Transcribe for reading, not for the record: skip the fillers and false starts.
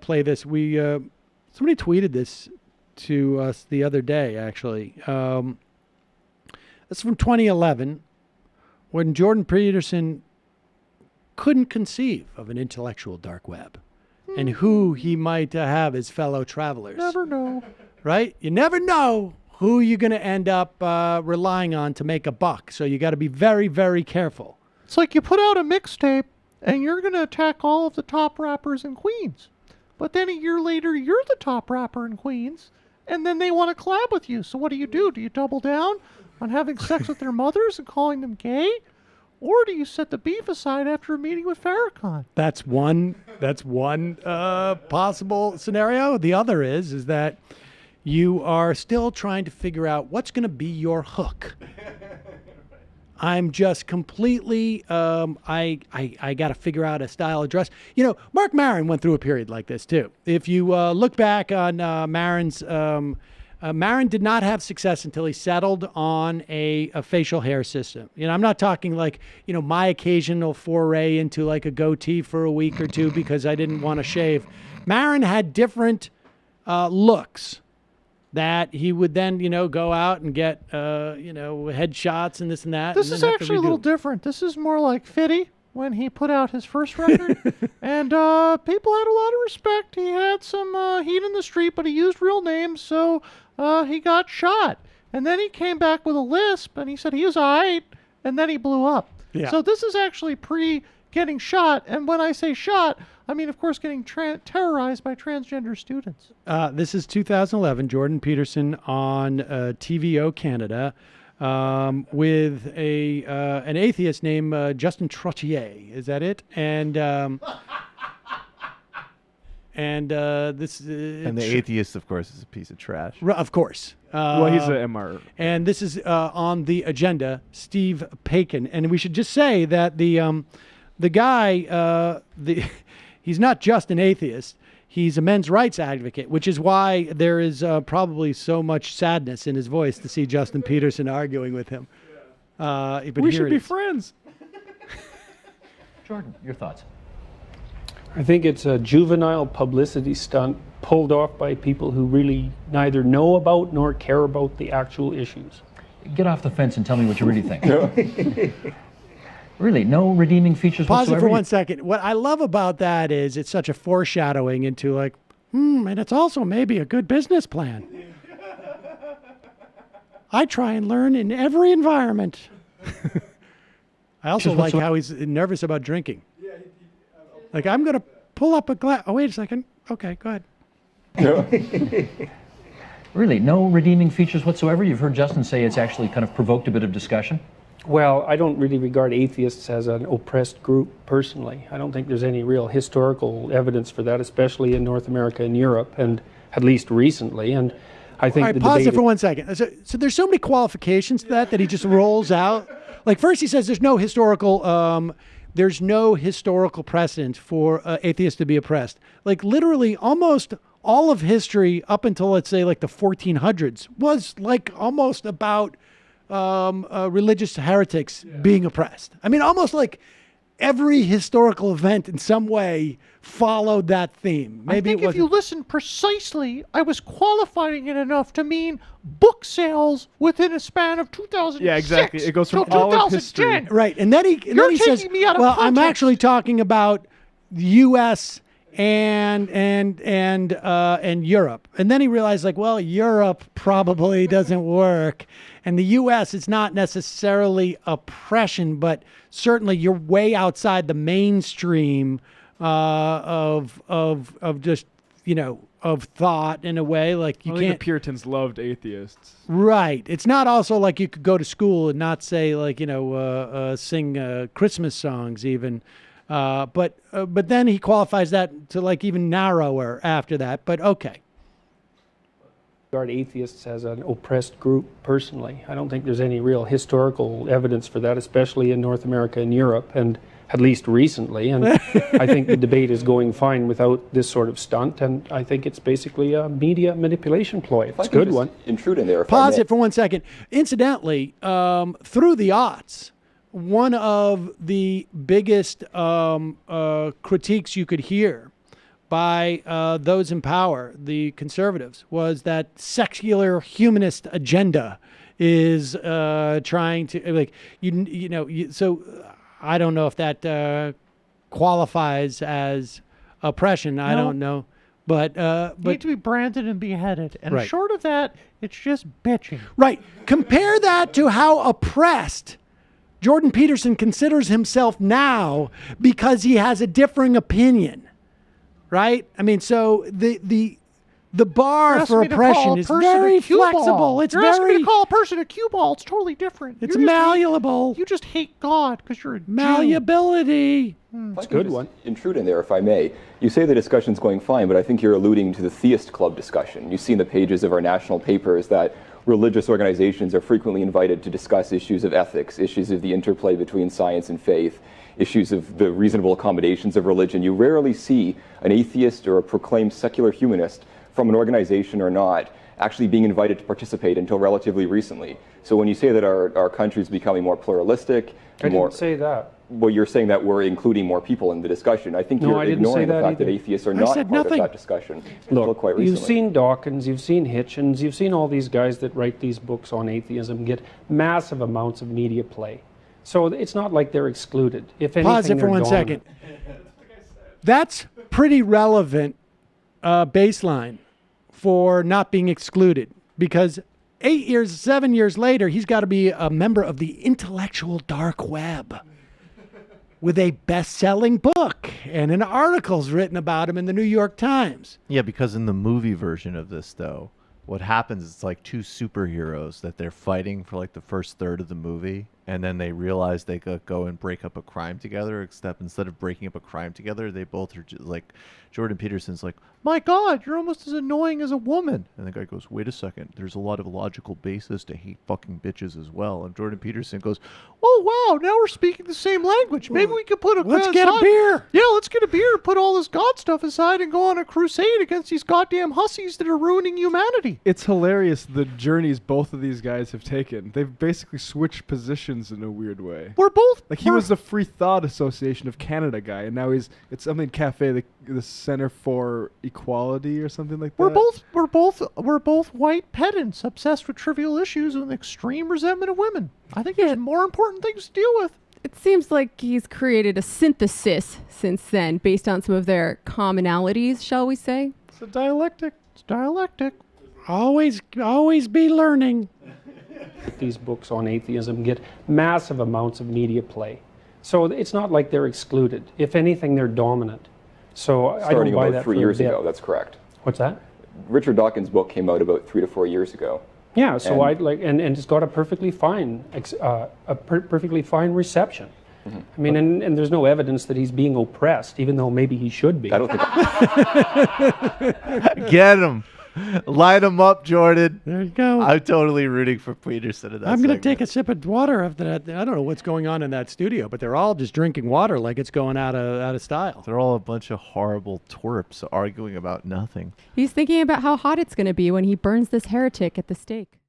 play this. Somebody tweeted this to us the other day, actually. It's from 2011, when Jordan Peterson couldn't conceive of an intellectual dark web and who he might have as fellow travelers. Never know. Right? You never know who you're going to end up relying on to make a buck. So you got to be very, very careful. It's like you put out a mixtape and you're going to attack all of the top rappers in Queens. But then a year later, you're the top rapper in Queens, and then they want to collab with you. So what do? Do you double down on having sex with their mothers and calling them gay? Or do you set the beef aside after a meeting with Farrakhan? That's one possible scenario. The other is that you are still trying to figure out what's going to be your hook. I'm just completely, I got to figure out a style of dress. You know, Mark Maron went through a period like this too. If you look back on Maron's, Maron did not have success until he settled on a facial hair system. You know, I'm not talking like, you know, my occasional foray into like a goatee for a week or two because I didn't want to shave. Maron had different looks that he would then, you know, go out and get, you know, headshots and this and that. This is actually a little different. This is more like Fitty when he put out his first record. And people had a lot of respect. He had some heat in the street, but he used real names, so he got shot. And then he came back with a lisp, and he said he was all right, and then he blew up. Yeah. So this is actually pre-getting shot. And when I say shot, I mean, of course, getting terrorized by transgender students. This is 2011, Jordan Peterson on TVO Canada with an atheist named Justin Trottier. Is that it? And this and the atheist, of course, is a piece of trash. Of course. Well, he's an MR. And this is on the agenda, Steve Paikin. And we should just say that the guy, he's not just an atheist. He's a men's rights advocate, which is why there is probably so much sadness in his voice to see Justin Peterson arguing with him. But We should be friends. Jordan, your thoughts? I think it's a juvenile publicity stunt pulled off by people who really neither know about nor care about the actual issues. Get off the fence and tell me what you really think. Really, no redeeming features Pause whatsoever? it for 1 second. What I love about that is it's such a foreshadowing into like, and it's also maybe a good business plan. I try and learn in every environment. I also like how he's nervous about drinking. Like, I'm going to pull up a glass. Oh, wait a second. Okay, go ahead. Really, no redeeming features whatsoever? You've heard Justin say it's actually kind of provoked a bit of discussion? Well, I don't really regard atheists as an oppressed group personally. I don't think there's any real historical evidence for that, especially in North America and Europe, and at least recently. And I think All right, pause it for 1 second. So there's so many qualifications to that he just rolls out. Like, first he says there's no historical precedent for atheists to be oppressed. Like, literally almost all of history up until, let's say, like the 1400s was like almost about religious heretics being oppressed. I mean, almost like every historical event in some way followed that theme. Maybe I think if you listen precisely, I was qualifying it enough to mean book sales within a span of 2006. Yeah, exactly. It goes from till all of 2010. history. Right, and then he says, taking me out of "Well, I'm context." actually talking about the U.S. and Europe." And then he realized, like, well, Europe probably doesn't work, and the U.S. is not necessarily oppression, but certainly you're way outside the mainstream of just, you know, of thought in a way. Like, you Only can't. the Puritans loved atheists. Right. It's not also like you could go to school and not say, like, you know, sing Christmas songs even. But then he qualifies that to like even narrower after that. But okay. regard atheists as an oppressed group personally. I don't think there's any real historical evidence for that, especially in North America and Europe, and at least recently. And I think the debate is going fine without this sort of stunt, and I think it's basically a media manipulation ploy. It's a good one. Intrude in there. Pause it for 1 second. Incidentally, through the aughts, one of the biggest critiques you could hear by those in power, the conservatives, was that secular humanist agenda is trying to so I don't know if that qualifies as oppression. I don't know, but You need to be branded and beheaded. And Right. short of that, it's just bitching. right. Compare that to how oppressed Jordan Peterson considers himself now because he has a differing opinion. Right? I mean, so the bar You're for asking me to call oppression a is person very a cue ball. flexible. It's You're asking me very to call a person a cue ball. It's totally different. it's You just hate- malleable. You just hate God because you're a Jew. Malleability. It's a good one. Intrude in there, if I may. You say the discussion's going fine, but I think you're alluding to the theist club discussion. You see in the pages of our national papers that religious organizations are frequently invited to discuss issues of ethics, issues of the interplay between science and faith, issues of the reasonable accommodations of religion. You rarely see an atheist or a proclaimed secular humanist from an organization or not actually being invited to participate until relatively recently. So when you say that our country is becoming more pluralistic, I more, didn't say that. well, you're saying that we're including more people in the discussion. I think No, you're I didn't say ignoring the that fact that either. atheists are I not said part nothing. of that discussion until Look, quite recently. you've seen Dawkins, you've seen Hitchens, you've seen all these guys that write these books on atheism get massive amounts of media play. So it's not like they're excluded. If anything, Pause it for they're one dominant. second. That's pretty relevant baseline for not being excluded because 7 years later, he's got to be a member of the intellectual dark web with a best-selling book and an articles written about him in the New York Times. Yeah, because in the movie version of this, though, what happens is it's like two superheroes that they're fighting for like the first third of the movie, and then they realize they could go and break up a crime together, except instead of breaking up a crime together, they both are just like, Jordan Peterson's like, my God, you're almost as annoying as a woman. And the guy goes, wait a second, there's a lot of logical basis to hate fucking bitches as well. And Jordan Peterson goes, oh, wow, now we're speaking the same language. Maybe we could put a Let's get a beer. Yeah, let's get a beer, put all this God stuff aside and go on a crusade against these goddamn hussies that are ruining humanity. It's hilarious the journeys both of these guys have taken. They've basically switched positions in a weird way. We're both Like he was the Free Thought Association of Canada guy, and now it's something cafe, the Center for Equality or something like that. we're both white pedants obsessed with trivial issues and extreme resentment of women. I think there's more important things to deal with. It seems like he's created a synthesis since then based on some of their commonalities, shall we say? It's a dialectic. It's dialectic. Always be learning. These books on atheism get massive amounts of media play. So it's not like they're excluded. If anything, they're dominant. So I don't Starting buy about that 3 for a years bit. ago, that's correct. What's that? Richard Dawkins' book came out about 3 to 4 years ago. Yeah, so And- and it's got a perfectly fine perfectly fine reception. Mm-hmm. I mean, and there's no evidence that he's being oppressed, even though maybe he should be. I don't think get him. Light him up, Jordan. There you go. I'm totally rooting for Peterson in that I'm going to segment. take a sip of water after that. I don't know what's going on in that studio, but they're all just drinking water like it's going out of style. They're all a bunch of horrible twerps arguing about nothing. He's thinking about how hot it's going to be when he burns this heretic at the stake.